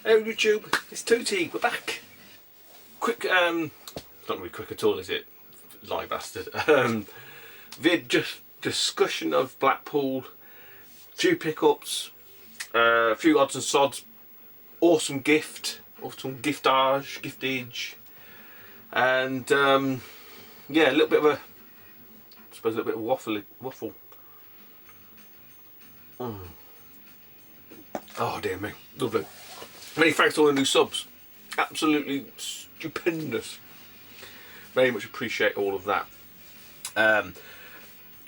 Hey YouTube, it's Tootie, we're back. Quick, not really quick at all, is it? Lying bastard. Vid just discussion of Blackpool, few pickups, a few odds and sods, awesome giftage, and yeah, a little bit of a, I suppose a little bit of waffle. Oh dear me, lovely. Many thanks to all the new subs. Absolutely stupendous. Very much appreciate all of that.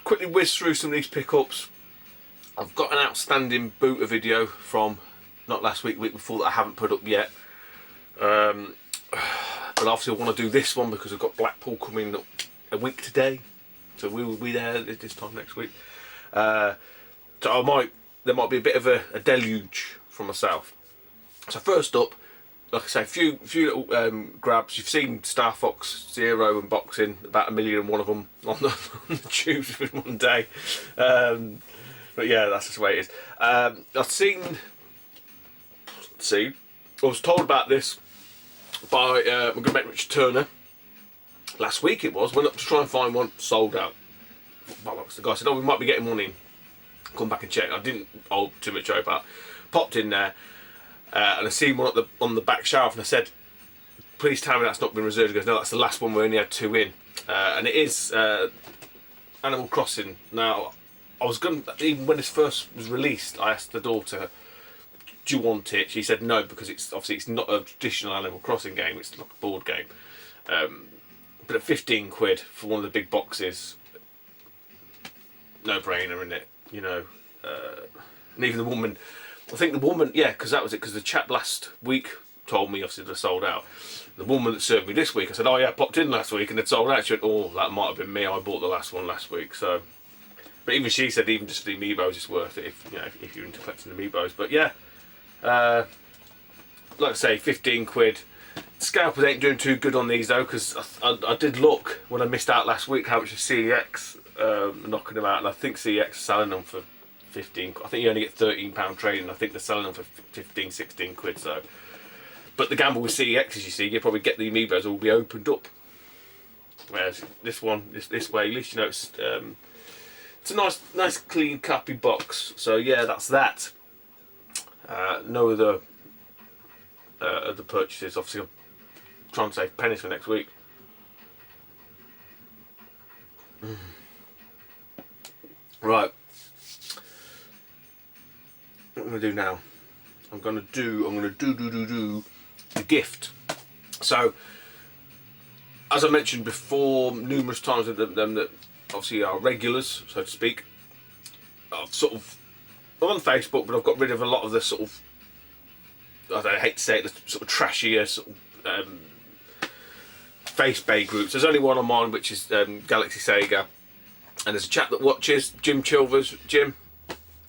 Quickly whiz through some of these pickups. I've got an outstanding booter video from not last week, week before that I haven't put up yet. But obviously I want to do this one because I've got Blackpool coming up a week today. So we will be there this time next week. So there might be a bit of a deluge from myself. So first up, like I say, a few little grabs. You've seen Star Fox Zero unboxing, about 1 million and one of them on the tubes in one day. But yeah, that's just the way it is. I was told about this by my good mate Richard Turner. Last week it was, went up to try and find one, sold out. Bollocks. The guy said, oh, we might be getting one in. Come back and check. I didn't hold too much hope out. Popped in there. And I seen one on the back shelf, and I said, "Please tell me that's not been reserved." He goes, "No, that's the last one. We only had 2 in," and it is Animal Crossing. Now, I was going even when this first was released. I asked the daughter, "Do you want it?" She said no because it's not a traditional Animal Crossing game. It's like a board game. But at 15 quid for one of the big boxes, no brainer, isn't it? You know, and even the woman. I think the woman, yeah, because that was it, because the chap last week told me, obviously, they're sold out. The woman that served me this week, I said, oh yeah, I popped in last week and they'd sold out. She went, oh, that might have been me, I bought the last one last week. So, but even she said, even just the amiibos, it's worth it if, you know, if you're into collecting amiibos. But yeah, like I say, 15 quid. Scalpers ain't doing too good on these though, because I did look when I missed out last week how much is CEX knocking them out, and I think CEX is selling them for 15. I think you only get £13 trading. I think they're selling them for 15, 16 quid. So, but the gamble with CEX, as you see, you probably get the amiibos all be opened up. Whereas this one, this way, at least you know it's a nice clean, copy box. So yeah, that's that. No other purchases. Obviously, I'm trying to save pennies for next week. Right. What I'm going to do now, I'm going to do the gift. So, as I mentioned before numerous times, them that obviously are regulars, so to speak, I'm on Facebook, but I've got rid of a lot of the sort of, I hate to say it, the sort of trashier sort of face bay groups. There's only one on mine, which is Galaxy Sega, and there's a chap that watches, Jim Chilvers. Jim,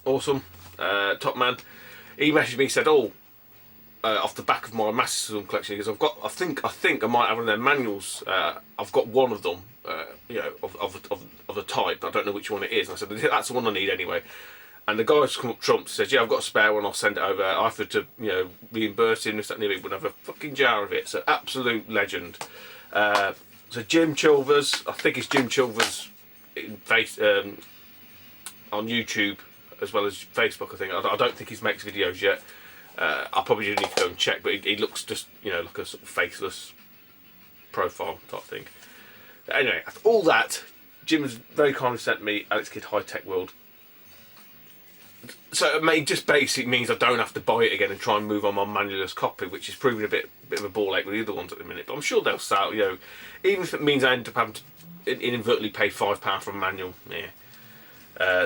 awesome. Top man. He messaged me, said, "Oh, off the back of my Master System collection, because I think I might have one of their manuals. I've got one of them, you know, of the type. I don't know which one it is." And I said, "That's the one I need anyway." And the guy's come up trumps, says, "Yeah, I've got a spare one. I'll send it over." I offered to, you know, reimburse him. This, that, and the other. He would have a fucking jar of it. So absolute legend. So Jim Chilvers, I think it's Jim Chilvers in on YouTube, as well as Facebook. I think I don't think he makes videos yet. I probably do need to go and check, but he looks just, you know, like a sort of faceless profile type thing. But anyway, after all that, Jim has very kindly sent me Alex Kidd High Tech World. So it may just basic means I don't have to buy it again and try and move on my manualless copy, which is proving a bit of a ball ache with the other ones at the minute. But I'm sure they'll sell, you know, even if it means I end up having to inadvertently pay £5 for a manual. Yeah.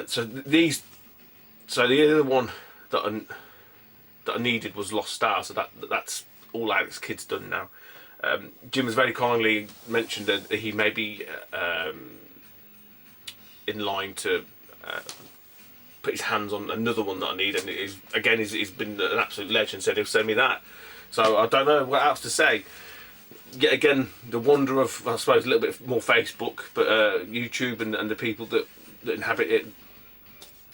So the other one that I needed was Lost Star, so that's all Alex Kidd's done now. Jim has very kindly mentioned that he may be in line to put his hands on another one that I need, and he's been an absolute legend. Said he'll send me that. So I don't know what else to say. Yet again, the wonder of, I suppose, a little bit more Facebook, but YouTube and the people that inhabit it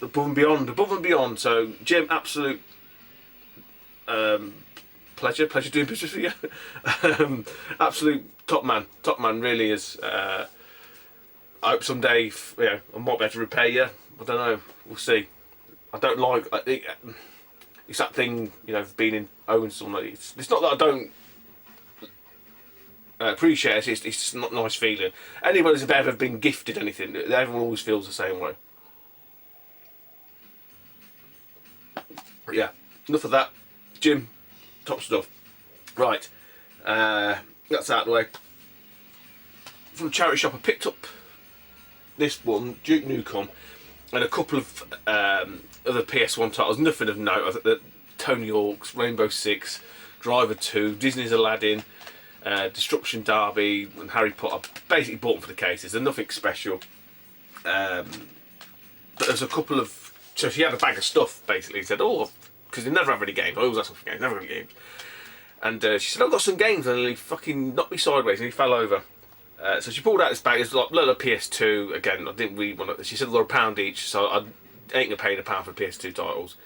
above and beyond. So Jim, absolute pleasure doing business with you. Absolute top man, really is. I hope someday, I might be able to repay you. I don't know, we'll see. I don't like, it's that thing, being in owing someone. It's not that I don't appreciate it, it's just not a nice feeling. Anybody who's ever been gifted anything, everyone always feels the same way. But yeah, enough of that. Jim, top stuff. Right, that's out of the way. From the charity shop I picked up this one, Duke Nukem, and a couple of other PS1 titles, nothing of note. I think that Tony Hawk's, Rainbow Six, Driver 2, Disney's Aladdin, Destruction Derby and Harry Potter. Basically bought them for the cases, they're nothing special. But there's a couple of, so she had a bag of stuff basically, said, oh, because they never have any games, I always ask them for games, never have any games. And she said, I've got some games, and he fucking knocked me sideways and he fell over. So she pulled out this bag, it's like a little PS2, again, I didn't really want to, she said they're £1 each, so I ain't gonna pay £1 for PS2 titles.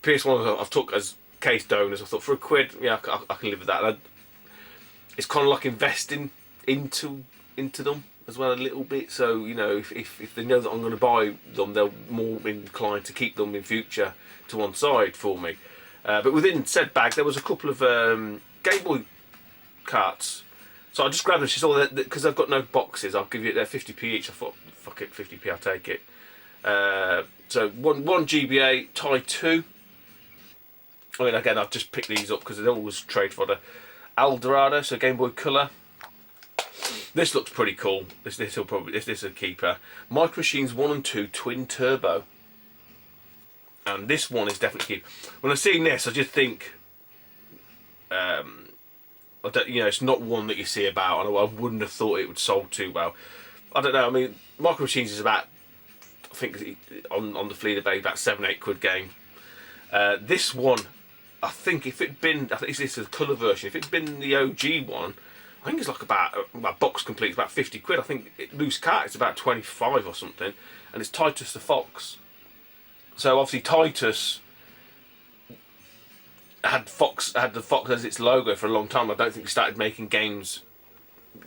PS1 I've took as case donors, I thought for £1, yeah, I can live with that. It's kind of like investing into them as well a little bit, so if they know that I'm going to buy them, they're more inclined to keep them in future to one side for me. But within said bag there was a couple of Game Boy carts, so I just grabbed them. She saw that because I've got no boxes, I'll give you they're 50p each. I thought fuck it, 50p, I'll take it. So one GBA, Tie 2. I mean, again, I've just picked these up because they're always trade fodder. Eldorado, so Game Boy Color. This looks pretty cool. This is a keeper. Micro Machines 1 and 2 Twin Turbo. And this one is definitely keep. When I seen this, I just think, it's not one that you see about, and I wouldn't have thought it would sold too well. I don't know. I mean, Micro Machines is about, I think on the Fleet Bay, about £7-8 game. This one, I think if it'd been, I think this is the colour version. If it'd been the OG one, I think it's like about box complete, about £50. I think loose cart it's about 25 or something, and it's Titus the Fox. So obviously Titus had the Fox as its logo for a long time. I don't think he started making games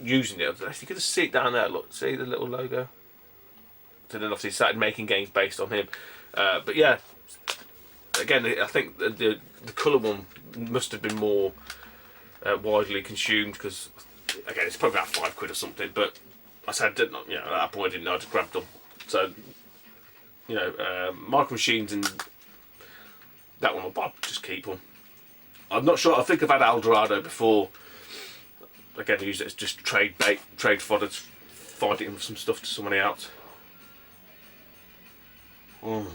using it. If you could see it down there, look, see the little logo. So then obviously started making games based on him. But yeah, again, I think the colour one must have been more widely consumed because, again, it's probably about £5 or something. But I said, at that point I didn't know, I just grabbed them. So, Micro Machines and that one I'll just keep them. I'm not sure. I think I've had Eldorado before. Again, I use it as just trade fodder, fighting some stuff to somebody else. Right,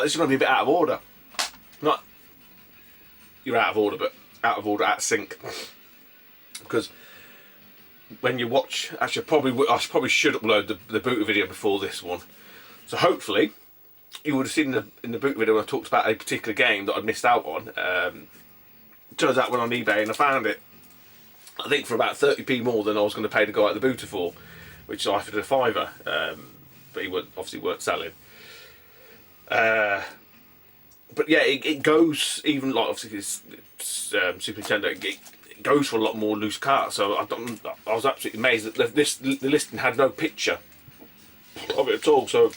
this is going to be a bit out of order. Not you're out of order, but out of order, out of sync. Because when you watch, actually, I probably should upload the boot video before this one. So hopefully, you would have seen in the boot video when I talked about a particular game that I'd missed out on. Turns out I went on eBay and I found it, I think for about 30p more than I was going to pay the guy at the booter for, which I offered a £5, but he obviously weren't selling. But yeah, it goes, even like obviously it's Super Nintendo, it goes for a lot more loose carts. So I was absolutely amazed that the listing had no picture of it at all. So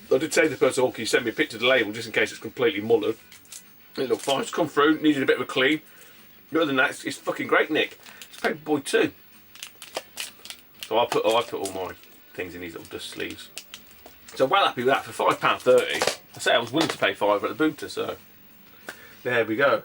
I did say to the person, can you send me a picture of the label just in case it's completely mullered. It looked fine, it's come through, needed a bit of a clean. But other than that, it's fucking great, Nick. It's Paperboy 2. So I put all my things in these little dust sleeves. So I'm well happy with that for £5.30. I say I was willing to pay £5 at the booter, so there we go.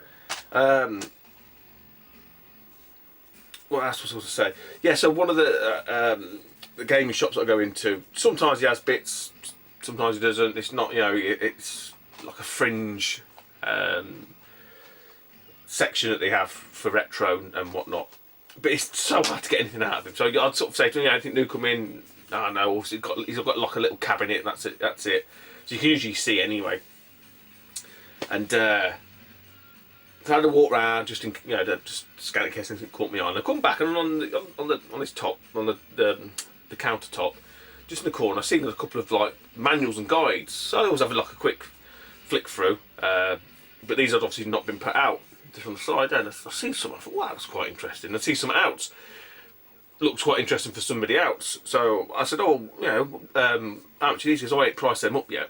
What else was I supposed to say? Yeah, so one of the gaming shops that I go into, sometimes he has bits, sometimes he doesn't. It's not, it's like a fringe section that they have for retro and whatnot. But it's so hard to get anything out of him. So I'd sort of say to him, anything new come in? Oh no, he's got like a little cabinet and that's it. So you can usually see anyway. And so I had to walk around just in, just scan in case anything caught me on. I come back and on this top, on the countertop, just in the corner, I've seen a couple of like manuals and guides. So I always have like a quick flick through. but these had obviously not been put out. Just on the side there, and I seen some. I thought, wow, that's quite interesting. I see some else. Looks quite interesting for somebody else. So I said, oh, you know, how much are these? He goes, oh, I ain't priced them up yet.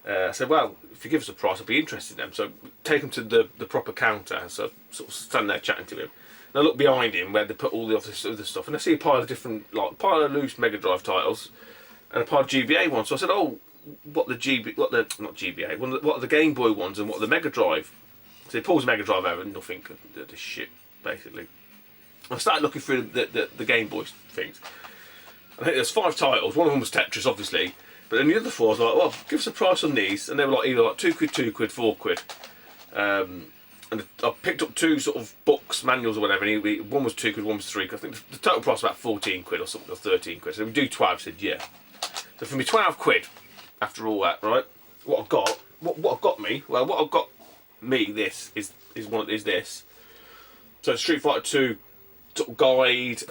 I said, well, if you give us a price, I'd be interested in them. So take him to the proper counter. So sort of stand there chatting to him. And I look behind him where they put all the other stuff, and I see a pile of different, like, pile of loose Mega Drive titles and a pile of GBA ones. So I said, oh, what are the Game Boy ones and what are the Mega Drive? So he pulls the Mega Drive out and nothing, the shit, basically. I started looking through the Game Boy things. I think there's 5 titles. One of them was Tetris, obviously. But then the other 4 was like, well, give us a price on these. And they were like either like £2, £2, £4. And I picked up 2 sort of books, manuals or whatever. And one was £2, one was £3. I think the total price was about £14 or something, or £13. So we do 12. I said, yeah. So for me, £12 after all that, right? What I've got, what I've got me, well, what I've got me, this is this. So Street Fighter 2 sort of guide,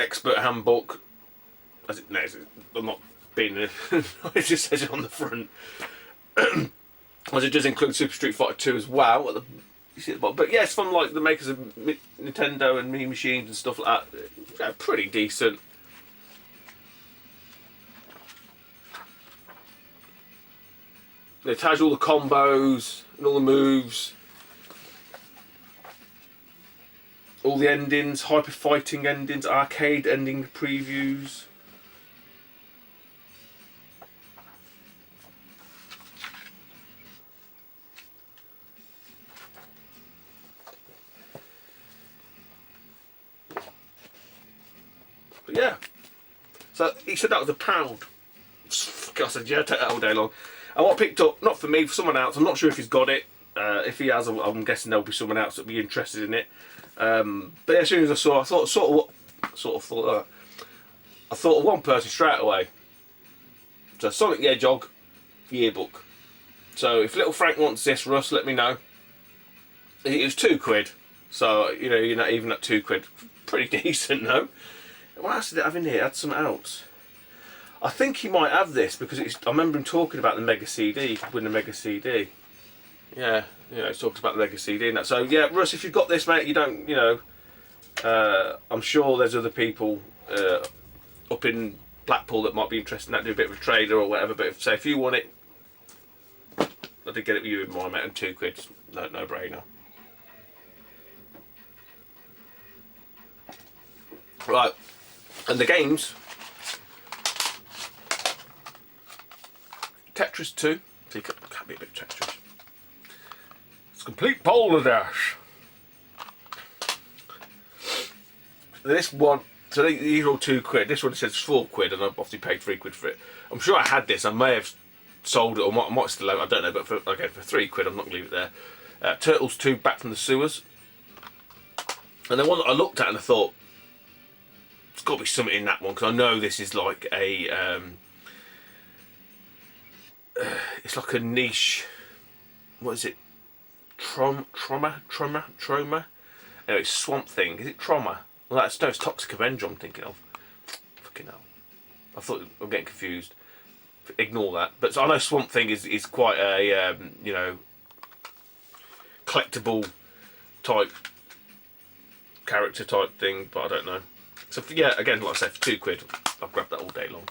expert handbook. I'm not being it just says it on the front. As it does include Super Street Fighter 2 as well. You see at the bottom. But yeah, it's from like the makers of Nintendo and Mini Machines and stuff like that. Yeah, pretty decent. It tells you all the combos and all the moves. All the endings, hyper fighting endings, arcade ending previews. But yeah. So he said that was £1. I said, yeah, take that all day long. And what I picked up, not for me, for someone else. I'm not sure if he's got it. If he has, I'm guessing there'll be someone else that'll be interested in it. But yeah, as soon as I saw, I thought of one person straight away. So Sonic the Hedgehog yearbook. So if little Frank wants this, Russ, let me know. It was £2. So you know, you're not even at £2. Pretty decent, though. What else did it have in here? It had something else. I think he might have this because I remember him talking about the Mega CD, win the Mega CD. Yeah, you know, he talks about the Mega CD and that. So yeah, Russ, if you've got this, mate, you don't, you know, I'm sure there's other people up in Blackpool that might be interested in that, do a bit of a trader or whatever. But if you want it, I did get it with you in mind, mate, and £2, no brainer. Right, and the games. Tetris 2. So you can't be a bit of Tetris. It's complete boulder dash. This one, so these are all £2. This one says £4, and I've obviously paid £3 for it. I'm sure I had this. I may have sold it, or I might still have. I don't know. But for £3, I'm not going to leave it there. Turtles 2, Back from the Sewers. And the one that I looked at and I thought, there's got to be something in that one because I know this is like a. It's like a niche. What is it? Trauma. Anyway, it's Swamp Thing. Is it Trauma? Well, it's Toxic Avenger. I'm thinking of. Fucking hell. I thought I'm getting confused. Ignore that. But so I know Swamp Thing is quite a you know, collectible type character type thing, but I don't know. So yeah, again, like I said, for £2, I've grabbed that all day long.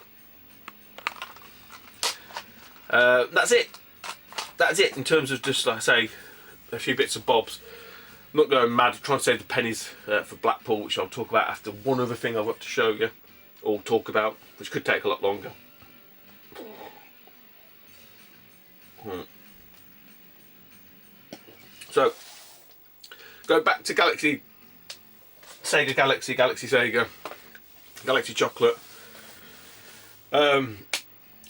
That's it. That's it in terms of just, like I say, a few bits of bobs. I'm not going mad, trying to save the pennies for Blackpool, which I'll talk about after one other thing I've got to show you, or talk about, which could take a lot longer. So, go back to Sega Galaxy Sega, Galaxy Chocolate.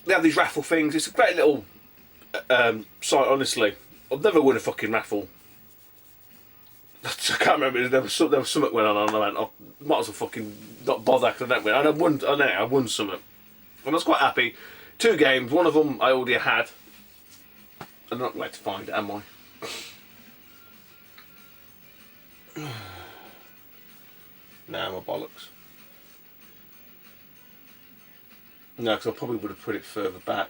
They have these raffle things. It's a great little site, honestly. I've never won a fucking raffle. I can't remember. There was something went on, and I went, I might as well fucking not bother because I don't win. And I won something. And I was quite happy. 2 games. One of them I already had. I'm not glad to find it, am I? Nah, my bollocks. No, because I probably would have put it further back.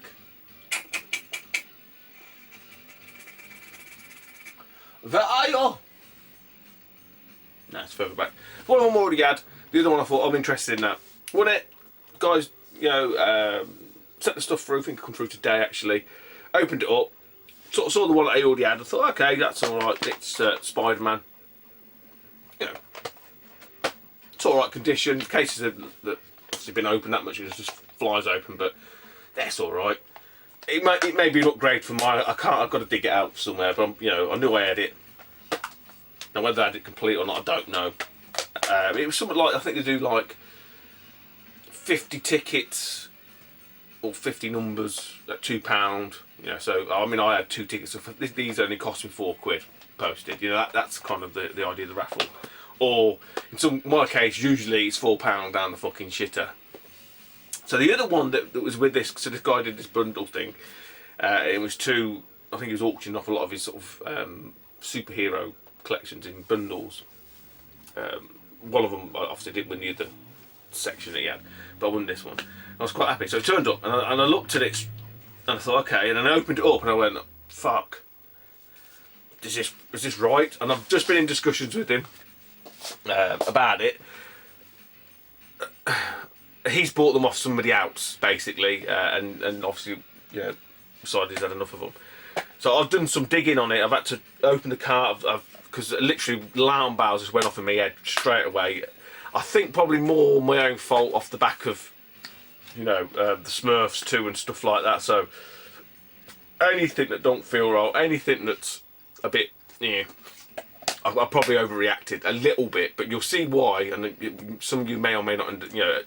Where are you? No, it's further back. One of them already had. The other one I thought, I'm interested in that. Won it. Guys, you know, sent the stuff through. I think it come through today actually. Opened it up. Sort of saw the one that I already had. I thought, okay, that's alright. It's Spider-Man. You know, it's alright condition. Cases that obviously been open that much, it just flies open, but that's alright. It may be an upgrade for my. I've got to dig it out somewhere, but you know, I knew I had it. Now whether I had it complete or not, I don't know. It was something like, I think they do like 50 tickets or 50 numbers at £2. You know, so I mean, I had 2 tickets. So these only cost me £4 posted. You know, that's kind of the idea of the raffle. Or in my case, usually it's £4 down the fucking shitter. So the other one that was with this, so this guy did this bundle thing. It was I think he was auctioning off a lot of his sort of superhero collections in bundles. One of them obviously didn't win the other section that he had, but I won this one. I was quite happy. So it turned up, and I looked at it, and I thought, okay, and then I opened it up, and I went, fuck, is this right? And I've just been in discussions with him about it. He's bought them off somebody else, basically, and obviously, you know, decided he's had enough of them. So I've done some digging on it. I've had to open the cart, because literally alarm bells just went off in my head straight away. I think probably more my own fault off the back of, you know, the Smurfs too and stuff like that. So anything that don't feel right, anything that's a bit, you know, I probably overreacted a little bit, but you'll see why, and some of you may or may not, you know,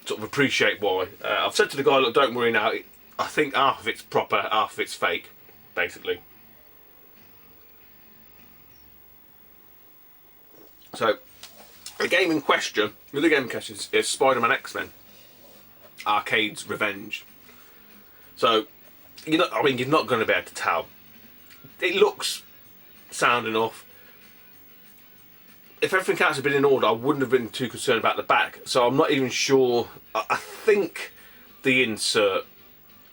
sort of appreciate why. I've said to the guy, look, don't worry now. I think half of it's proper, half of it's fake, basically. So, the game in question is Spider-Man X-Men: Arcade's Revenge. So, you're not going to be able to tell. It looks sound enough. If everything else had been in order, I wouldn't have been too concerned about the back. So I'm not even sure. I think the insert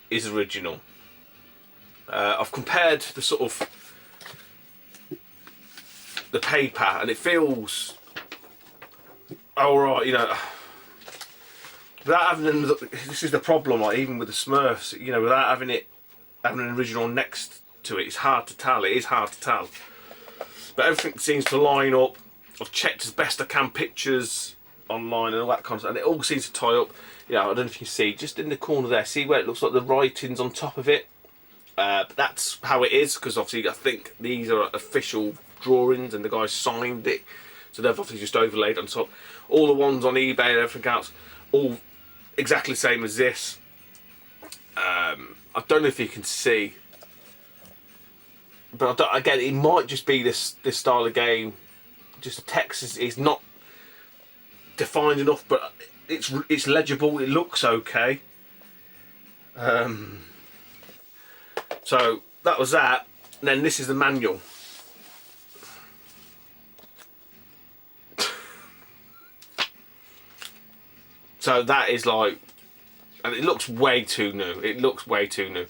is original. I've compared the sort of the paper, and it feels alright, you know. Without having this is the problem. Like even with the Smurfs, you know, without having an original next to it, it's hard to tell. It is hard to tell. But everything seems to line up. I've checked as best I can pictures online and all that kind of stuff, and it all seems to tie up. You know, I don't know if you can see, just in the corner there, see where it looks like the writing's on top of it? But that's how it is, because obviously I think these are official drawings and the guy signed it. So they've obviously just overlaid on top. All the ones on eBay and everything else, all exactly the same as this. I don't know if you can see, but again, it might just be this style of game. Just the text is not defined enough, but it's legible. It looks okay. So that was that. And then this is the manual. So that is like, and it looks way too new. It looks way too new.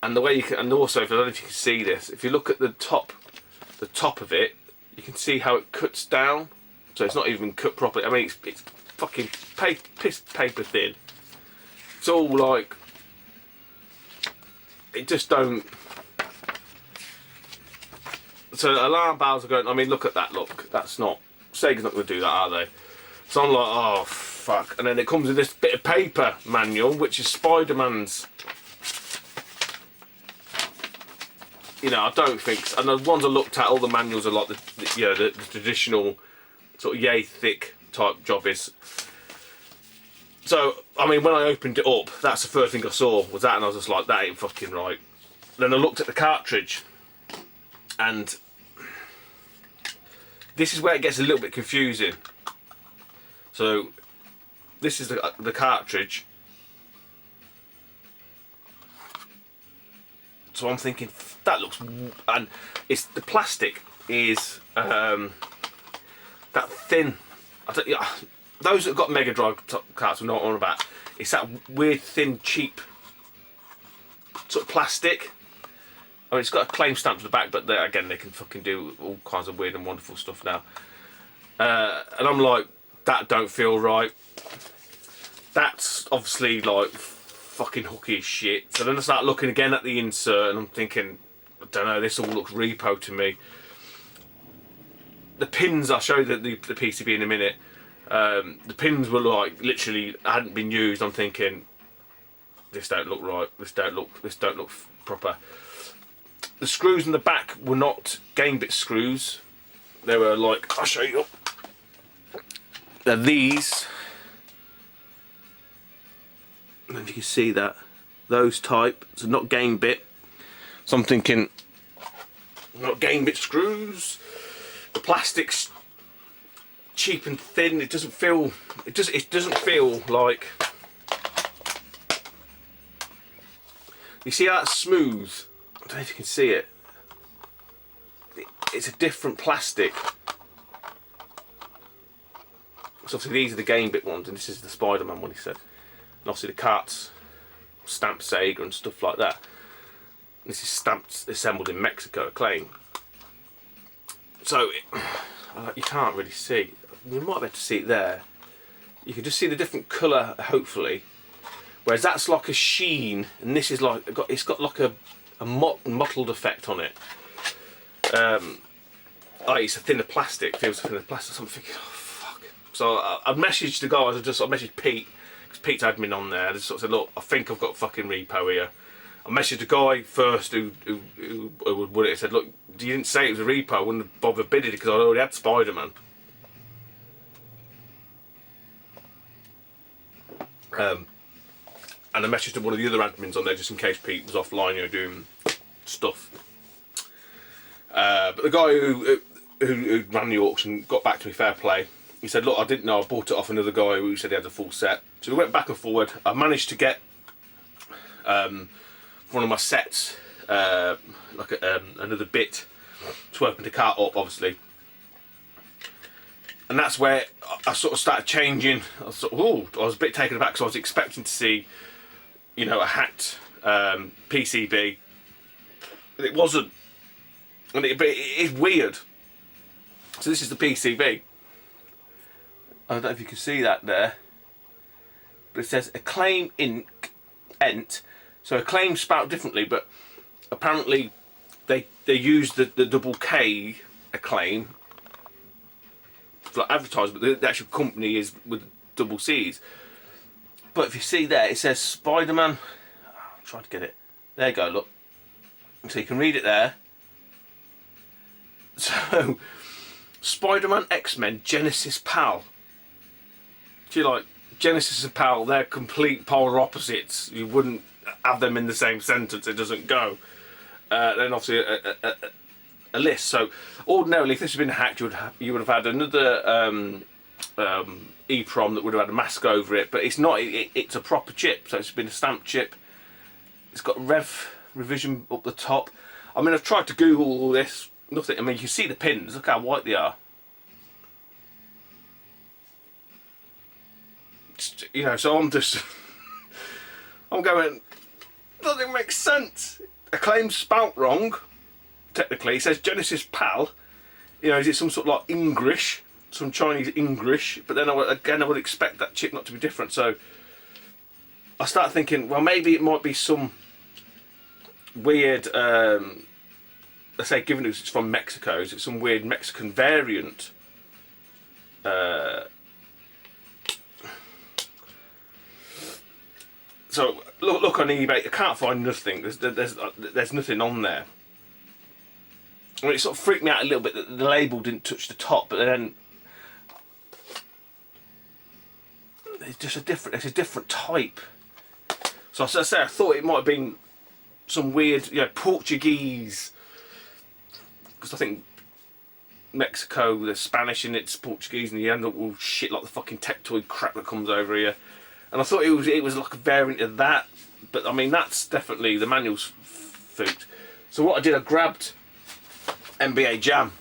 And the way you can, and also, if I don't know if you can see this, if you look at the top of it, you can see how it cuts down. So it's not even cut properly. I mean, it's fucking paper thin. It's all like, it just don't. So alarm bells are going. I mean, look at that. Look, that's not. Sega's not going to do that, are they? So I'm like, oh fuck. And then it comes with this bit of paper manual, which is Spider-Man's. You know, I don't think. And the ones I looked at, all the manuals are like the traditional sort of yay thick type jobbies. So I mean, when I opened it up, that's the first thing I saw was that, and I was just like, that ain't fucking right. Then I looked at the cartridge, and this is where it gets a little bit confusing. So this is the cartridge. So I'm thinking that looks, and it's the plastic is that thin. I don't, yeah, those that got Mega Drive carts will know what I'm on about. It's that weird, thin, cheap sort of plastic. I mean, it's got a claim stamp to the back, but again, they can fucking do all kinds of weird and wonderful stuff now. And I'm like, that don't feel right. That's obviously like fucking hooky as shit. So then I start looking again at the insert, and I'm thinking, I don't know, this all looks repo to me. The pins, I'll show you the PCB in a minute. The pins were like literally hadn't been used. I'm thinking, this don't look right. This don't look proper. The screws in the back were not game bit screws. They were like, I'll show you. They're these. I don't know if you can see that. Those type. So not game bit. So I'm thinking, not game bit screws. The plastic's cheap and thin. It doesn't feel. It doesn't feel like. You see how that's smooth? I don't know if you can see it. It's a different plastic. So obviously these are the game bit ones, and this is the Spider-Man one, he said. And obviously the carts, stamped Sega and stuff like that. This is stamped, assembled in Mexico, claim. So you can't really see. You might be able to see it there. You can just see the different colour, hopefully. Whereas that's like a sheen, and this is like it's got like a mottled effect on it. It's a thinner plastic, feels a thinner plastic. So I'm thinking, oh fuck. So I messaged the guys. I messaged Pete, because Pete's admin on there. I just sort of said, look, I think I've got fucking repo here. I messaged the guy first who would it. I said, look, you didn't say it was a repo. I wouldn't have bothered bidding it because I already had Spider-Man. And I messaged one of the other admins on there just in case Pete was offline, doing stuff. But the guy who ran the auction got back to me, fair play. He said, look, I didn't know, I bought it off another guy who said he had a full set. So we went back and forward. I managed to get one of my sets, another bit to open the cart up, obviously. And that's where I sort of started changing. I was a bit taken aback because I was expecting to see, a hacked PCB. But it wasn't. But it is weird. So this is the PCB. I don't know if you can see that there. But it says Acclaim Ent. So Acclaim spelled differently, but apparently they use the double K Acclaim for like advertising, but the actual company is with double C's. But if you see there, it says Spider-Man. I'm trying to get it. There you go, look. So you can read it there. So, Spider-Man, X-Men, Genesis, PAL. Do you like Genesis and PAL? They're complete polar opposites. You wouldn't have them in the same sentence. It doesn't go. Then obviously a list. So ordinarily, if this had been hacked, you would have had another EEPROM that would have had a mask over it. But it's not. It's a proper chip. So it's been a stamped chip. It's got revision up the top. I mean, I've tried to Google all this. Nothing. I mean, you can see the pins. Look how white they are. So I'm just, I'm going, doesn't make sense. Acclaim spelt wrong, technically. It says Genesis PAL. Is it some sort of like English, some Chinese English? But then I would expect that chip not to be different. So I start thinking, well, maybe it might be some weird, let's say, given it's from Mexico, is it some weird Mexican variant? So look on eBay. I can't find nothing. There's nothing on there. I mean, it sort of freaked me out a little bit that the label didn't touch the top, but then it's just it's a different type. So as I say, I thought it might have been some weird, Portuguese, because I think Mexico, there's Spanish and it's Portuguese, and you end up with shit like the fucking Tectoid crap that comes over here. And I thought it was like a variant of that, but I mean that's definitely the manual's foot. So what I did, I grabbed NBA Jam.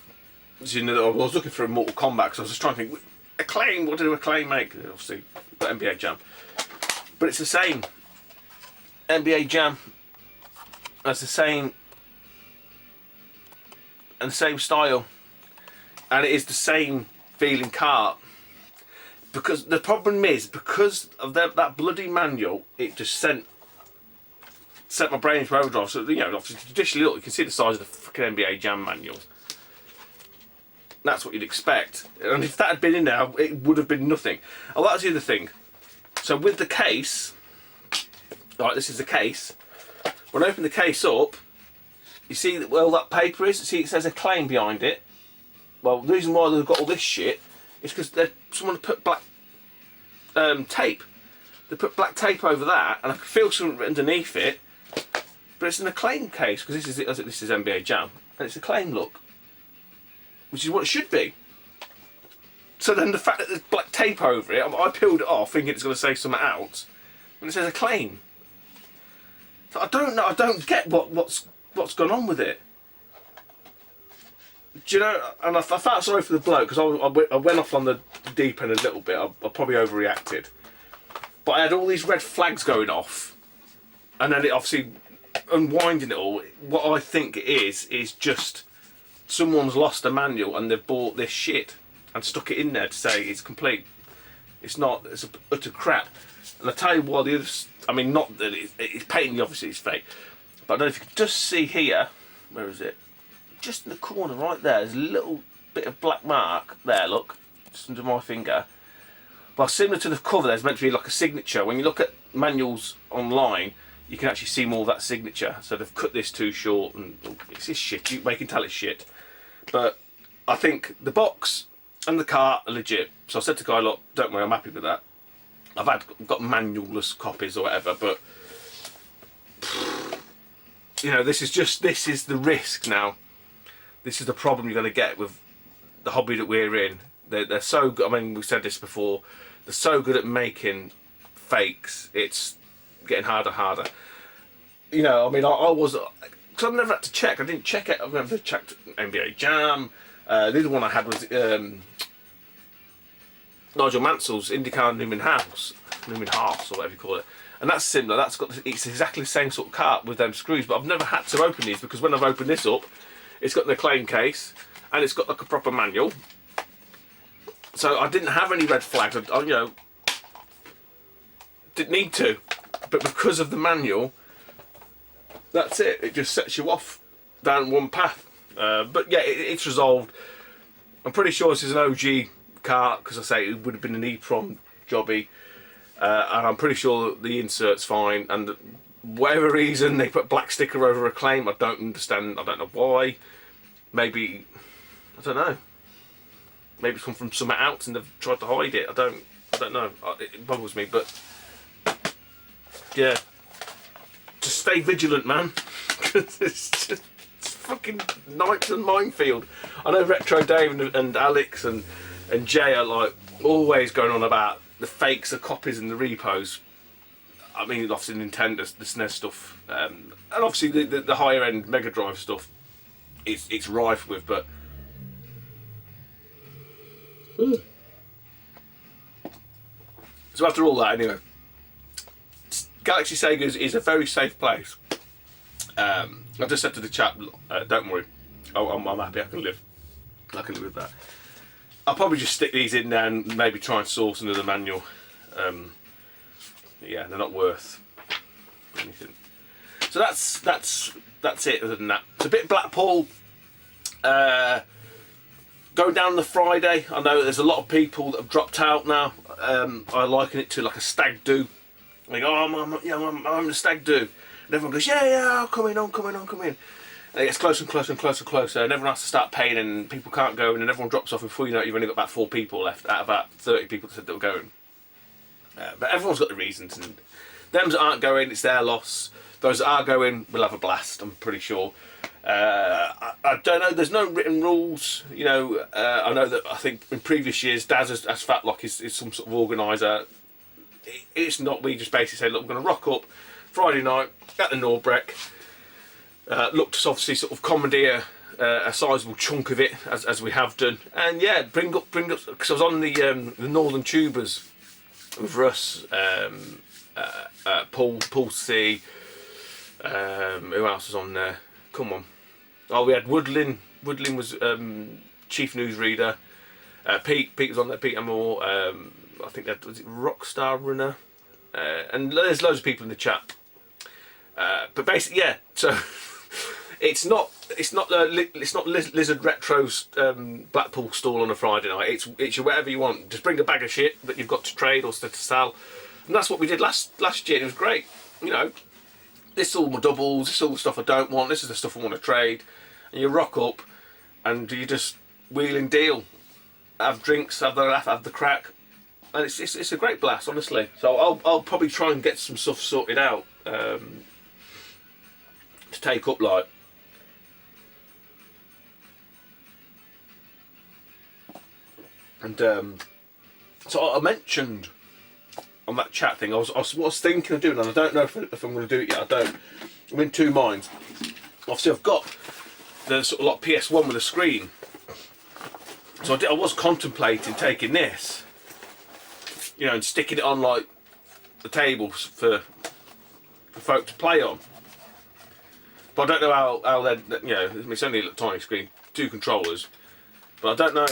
So, I was looking for a Mortal Kombat because I was just trying to think, Acclaim, what did Acclaim make? Obviously, got NBA Jam, but it's the same. NBA Jam has the same and the same style, and it is the same feeling cart. Because the problem is, because of that bloody manual, it just sent my brain into overdrive. So, you know, obviously, traditionally, look, you can see the size of the fucking NBA Jam manual. That's what you'd expect. And if that had been in there, it would have been nothing. Oh, that's the other thing. So with the case, right, this is the case. When I open the case up, you see that, well, that paper is, see it says a claim behind it. Well, the reason why they've got all this shit is because someone put black tape. They put black tape over that, and I can feel something underneath it, but it's in a claim case, because this is NBA Jam, and it's a claim look, which is what it should be. So then the fact that there's black tape over it, I peeled it off thinking it's going to say something else, and it says a claim. So I don't know, I don't get what's gone on with it. Do you know, and I felt sorry for the bloke, because I went off on the deep end a little bit. I probably overreacted. But I had all these red flags going off, and then it obviously, unwinding it all, what I think it is just someone's lost a manual and they've bought this shit and stuck it in there to say it's complete. It's not, it's utter crap. And I tell you what, the others, I mean, not that it's patently obviously it's fake, but I don't know if you can just see here, where is it? Just in the corner right there, there's a little bit of black mark there, look, just under my finger. Well, similar to the cover, there's meant to be like a signature. When you look at manuals online, you can actually see more of that signature. So they've cut this too short, and it's this shit. You can tell it's shit. But I think the box and the cart are legit. So I said to the guy, look, don't worry, I'm happy with that. I've got manual-less copies or whatever, but you know, this is the risk now. This is the problem you're going to get with the hobby that we're in. They're so good. I mean, we've said this before. They're so good at making fakes. It's getting harder and harder. You know, I mean, I was, because I've never had to check. I didn't check it. I've never checked NBA Jam. The other one I had was Nigel Mansell's IndyCar Newman House, or whatever you call it. And that's similar. It's exactly the same sort of cart with them screws. But I've never had to open these, because when I've opened this up, it's got the claim case and it's got like a proper manual. So I didn't have any red flags. I you know, didn't need to, but because of the manual, that's it. It just sets you off down one path. But yeah, it's resolved. I'm pretty sure this is an OG car, because I say it would have been an E-Prom jobby, and I'm pretty sure the insert's fine. And whatever reason they put black sticker over a claim, I don't understand. I don't know why. Maybe, I don't know. Maybe it's come from somewhere else and they've tried to hide it. I don't know. It boggles me, but yeah, just stay vigilant, man. Because it's fucking night and minefield. I know Retro Dave and Alex and Jay are like always going on about the fakes, the copies, and the repos. I mean, obviously Nintendo, the SNES stuff, and obviously the higher end Mega Drive stuff. It's rife with, but. So after all that, anyway, Galaxy Sega is a very safe place. I just said to the chap, don't worry, I'm happy. I can live with that. I'll probably just stick these in there and maybe try and source another manual. Yeah, they're not worth anything. So that's it. Other than that, it's a bit Blackpool. Going down the Friday, I know there's a lot of people that have dropped out now. I liken it to like a stag do. Like, oh, I'm having a stag do. And everyone goes, yeah, I'll come in. And it gets closer and closer and closer and closer, and everyone has to start paying, and people can't go, and then everyone drops off. Before you know it, you've only got about 4 people left out of about 30 people that said they were going. But everyone's got the reasons, and them that aren't going, it's their loss. Those that are going will have a blast, I'm pretty sure. I don't know, there's no written rules, you know. I know that I think in previous years Daz has felt like is some sort of organiser. It's not. We just basically say, look, we're going to rock up Friday night at the Norbreck, look to obviously sort of commandeer a sizable chunk of it, as we have done, and yeah, bring up, because I was on the Northern Tubers with Russ, Paul C, who else was on there? Come on. Oh, we had Woodlin Woodlin was chief newsreader. Pete was on there. Pete Amore. I think that was it. Rockstar Runner. And there's loads of people in the chat. But basically, yeah. So it's not Lizard Retro's Blackpool stall on a Friday night. It's whatever you want. Just bring a bag of shit that you've got to trade or to sell, and that's what we did last year. And it was great. You know, this is all my doubles. This is all the stuff I don't want. This is the stuff I want to trade. And you rock up, and you just wheel and deal, have drinks, have the laugh, have the crack, and it's a great blast, honestly. So I'll probably try and get some stuff sorted out to take up like. And so I mentioned on that chat thing, I was thinking of doing, and I don't know if I'm going to do it yet. I don't. I'm in two minds. Obviously, I've got the sort of like PS1 with a screen, so I was contemplating taking this, you know, and sticking it on like the tables for folk to play on. But I don't know how then, you know, it's only a little tiny screen, 2 controllers, but I don't know.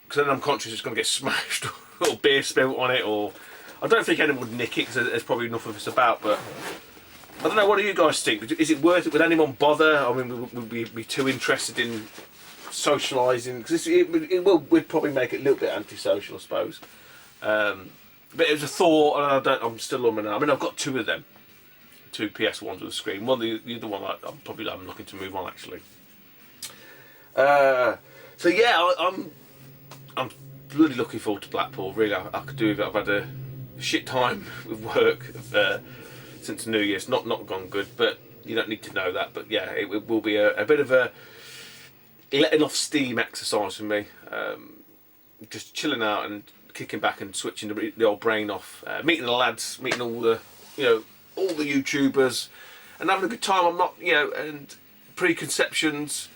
Because then I'm conscious it's going to get smashed or beer spilt on it, or I don't think anyone would nick it because there's probably enough of us about. But I don't know. What do you guys think? Is it worth it? Would anyone bother? I mean, would we be too interested in socialising? Because we'd probably make it a little bit antisocial, I suppose. But it was a thought, and I'm still umming. I mean, I've got 2 of them, 2 PS1s with a screen. The other one, I'm looking to move on actually. So yeah, I'm really looking forward to Blackpool. Really, I could do with it. I've had a shit time with work since New Year's. Not gone good, but you don't need to know that. But yeah, it will be a bit of a letting off steam exercise for me. Just chilling out and kicking back and switching the old brain off. Meeting the lads, meeting all the YouTubers, and having a good time. I'm not, and preconceptions.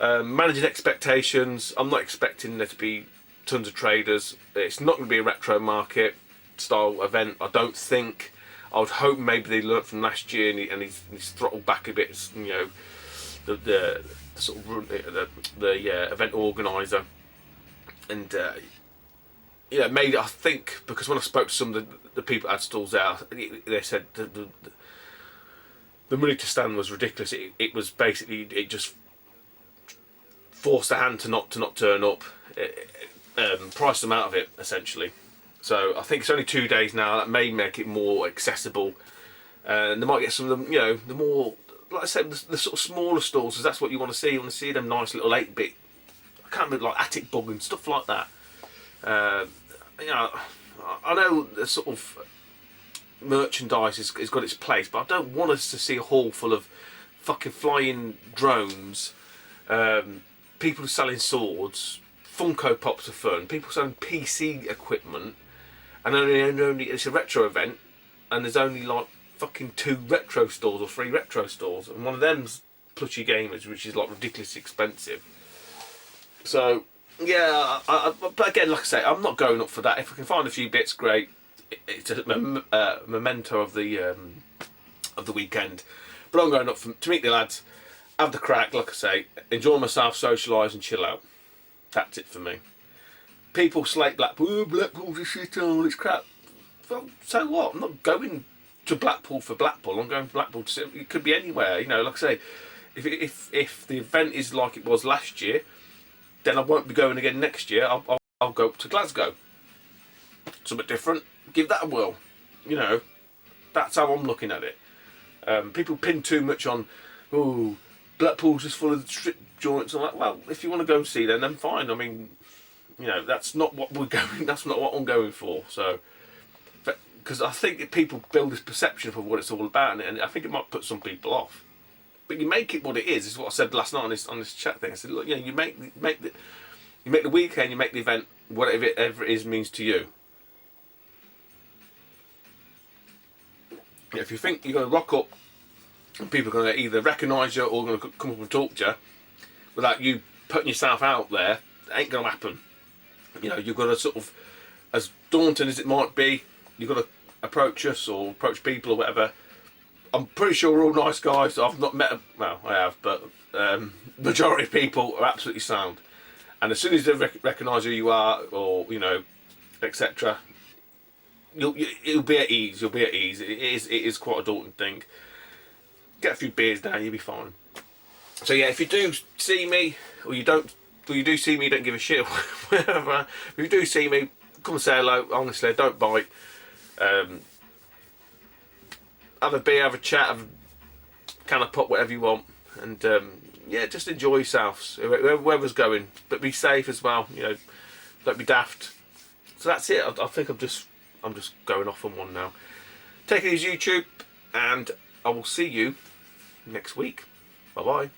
Managing expectations. I'm not expecting there to be tons of traders. It's not going to be a retro market style event, I don't think. I would hope maybe they learnt from last year and he's throttled back a bit. The sort of the event organizer, and maybe I think because when I spoke to some of the people at stalls there, they said the money to stand was ridiculous. It was basically, it just forced the hand to not turn up, priced them out of it essentially. So I think it's only 2 days now. That may make it more accessible, and they might get some of them, the more, like I said, the sort of smaller stalls, because that's what you want to see. You want to see them nice little 8-bit, I can't remember, like Attic Bug and stuff like that. I know the sort of merchandise has got its place, but I don't want us to see a hall full of fucking flying drones. People selling swords, Funko Pops are fun, people selling PC equipment, and only it's a retro event, and there's only like fucking 2 retro stores or 3 retro stores, and one of them's Plushy Gamers, which is like ridiculously expensive. So yeah, but again, like I say, I'm not going up for that. If I can find a few bits, great. It's a memento of the weekend. But I'm going up to meet the lads, have the crack, like I say, enjoy myself, socialise and chill out. That's it for me. People slate Blackpool, oh, Blackpool's a shit hole, it's crap. Well, so what? I'm not going to Blackpool for Blackpool, I'm going to Blackpool to sit. It could be anywhere, like I say, if the event is like it was last year, then I won't be going again next year. I'll go to Glasgow. Something different, give that a whirl. That's how I'm looking at it. People pin too much on, oh, Blackpool's just full of strip joints. I'm like, well, if you want to go and see them, then fine. I mean, that's not what we're going. That's not what I'm going for. So, because I think people build this perception of what it's all about, and I think it might put some people off. But you make it what it is. Is what I said last night on this chat thing. I said, look, you make the weekend, you make the event, whatever it is means to you. If you think you're going to rock up and people are going to either recognise you or going to come up and talk to you without you putting yourself out there, it ain't going to happen. You've got to sort of, as daunting as it might be, you've got to approach us or approach people or whatever. I'm pretty sure we're all nice guys. I've not met, well, I have, but majority of people are absolutely sound. And as soon as they recognise who you are, or you know, etc., you'll be at ease. You'll be at ease. It is quite a daunting thing. Get a few beers down, you'll be fine. So yeah, if you do see me, or you do see me, don't give a shit. Whatever. If you do see me, come and say hello. Honestly, don't bite. Have a beer, have a chat, have a can of pop, whatever you want, and yeah, just enjoy yourselves, whoever's going, but be safe as well. You know, don't be daft. So that's it. I think I'm just going off on one now. Take it easy, YouTube, and I will see you next week. Bye bye.